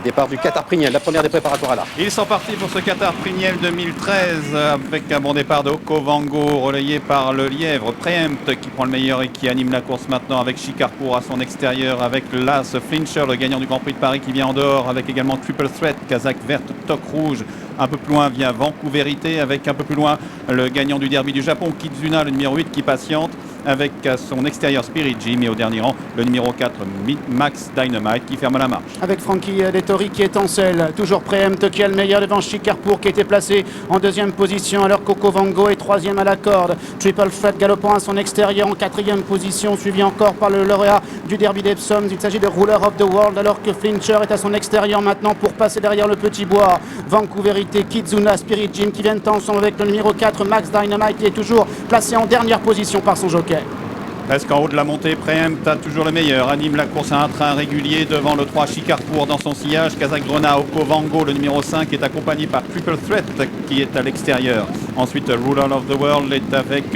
Départ du Qatar Priniel, la première des préparatoires à l'arc. Ils sont partis pour ce Qatar Priniel 2013 avec un bon départ de Okovango relayé par le Lièvre. Preempt qui prend le meilleur et qui anime la course maintenant avec Shikarpour à son extérieur, avec l'As Flincher, le gagnant du Grand Prix de Paris qui vient en dehors, avec également Triple Threat, Kazakh verte, Toc rouge. Un peu plus loin vient Vancouverité, avec un peu plus loin le gagnant du derby du Japon, Kizuna, le numéro 8 qui patiente, avec à son extérieur Spirit Jim, et au dernier rang le numéro 4 Max Dynamite qui ferme la marche. Avec Frankie Dettori qui est en selle, toujours Preempt qui a le meilleur devant Shikarpour qui était placé en deuxième position alors qu'Okovango est troisième à la corde. Triple Threat galopant à son extérieur en quatrième position, suivi encore par le lauréat du derby d'Epsom. Il s'agit de Ruler of the World alors que Flincher est à son extérieur maintenant pour passer derrière le petit bois. Vancouverité, Kizuna, Spirit Jim qui viennent ensemble avec le numéro 4 Max Dynamite qui est toujours placé en dernière position par son jockey. Presque en haut de la montée, Preempt a toujours le meilleur, anime la course à un train régulier devant le 3 Shikarpour dans son sillage. Kazakrona, Okovango, le numéro 5 est accompagné par Triple Threat qui est à l'extérieur. Ensuite, Ruler of the World est avec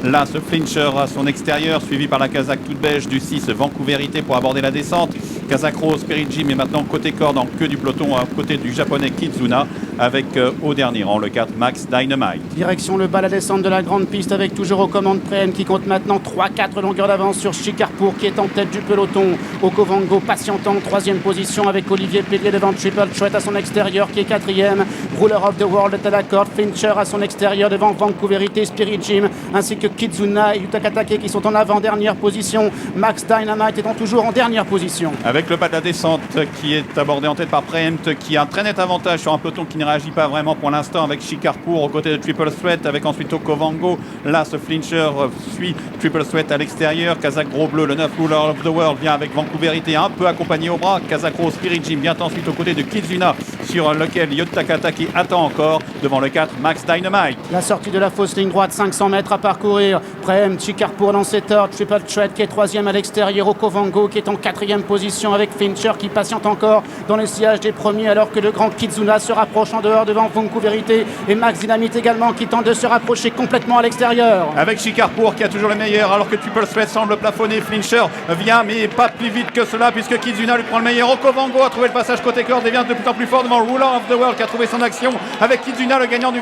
l'As Flincher à son extérieur, suivi par la Kazakh toute beige du 6 Vancouverité pour aborder la descente. Kazakh Rose, Spirit Jim est maintenant côté corde en queue du peloton à côté du japonais Kizuna, avec au dernier rang le 4 Max Dynamite. Direction le bas, la descente de la grande piste avec toujours aux commandes Preempt qui compte maintenant 3-4 longueurs d'avance sur Shikarpour qui est en tête du peloton. Okovango patientant en troisième position avec Olivier Pellier devant Triple Threat à son extérieur qui est quatrième. Ruler of the World est à la corde, Fincher à son extérieur devant Vancouverité, Spirit Jim ainsi que Kizuna et Yutakatake qui sont en avant-dernière position. Max Dynamite étant toujours en dernière position. Avec le bas de la descente qui est abordé en tête par Preempt qui a un très net avantage sur un peloton qui ne réagit pas vraiment pour l'instant avec Shikarpour aux côtés de Triple Threat, avec ensuite Okovango. Là, ce Flincher suit Triple Threat à l'extérieur. Kazakh Gros Bleu, le 9 Ruler of the World vient avec Vancouverité un peu accompagné au bras. Kazakh Rose, Spirit Jim vient ensuite aux côtés de Kizuna sur lequel Yutakatake attend encore devant le 4 Max Dynamite. La sortie de la fausse ligne droite, 500 mètres à parcourir. Preempt, Shikarpour dans cette heure. Triple Threat qui est troisième à l'extérieur. Okovango qui est en quatrième position avec Fincher qui patiente encore dans le sillage des premiers alors que le grand Kizuna se rapproche en dehors devant Vancouverité et Max Dynamite également qui tente de se rapprocher complètement à l'extérieur. Avec Shikarpour qui a toujours le meilleur alors que Triple Threat semble plafonner. Flincher vient mais pas plus vite que cela puisque Kizuna lui prend le meilleur. Okovango a trouvé le passage côté corde et vient de plus en plus fort devant Ruler of the World qui a trouvé son action avec Kizuna, le gagnant du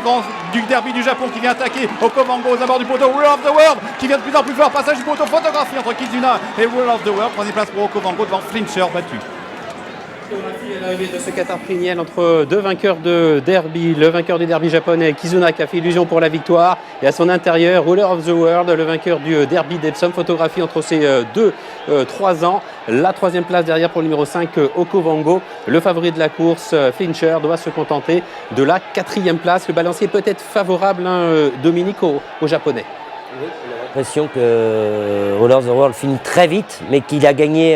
derby du Japon qui vient attaquer Okovango aux abords du poteau. Ruler of the World qui vient de plus en plus fort, passage du poteau, photographie entre Kizuna et Ruler of the World. Troisième place pour Okovango devant Flincher battu. L'arrivée de ce Qatar Priniel entre deux vainqueurs de derby, le vainqueur du derby japonais Kizuna qui a fait illusion pour la victoire et à son intérieur Ruler of the World, le vainqueur du derby d'Epsom. Photographie entre ces deux 3 ans. La troisième place derrière pour le numéro 5 Okovango. Le favori de la course Flincher doit se contenter de la 4e place. Le balancier peut être favorable, Dominique, aux Japonais. Oui, on a l'impression que Ruler of the World finit très vite mais qu'il a gagné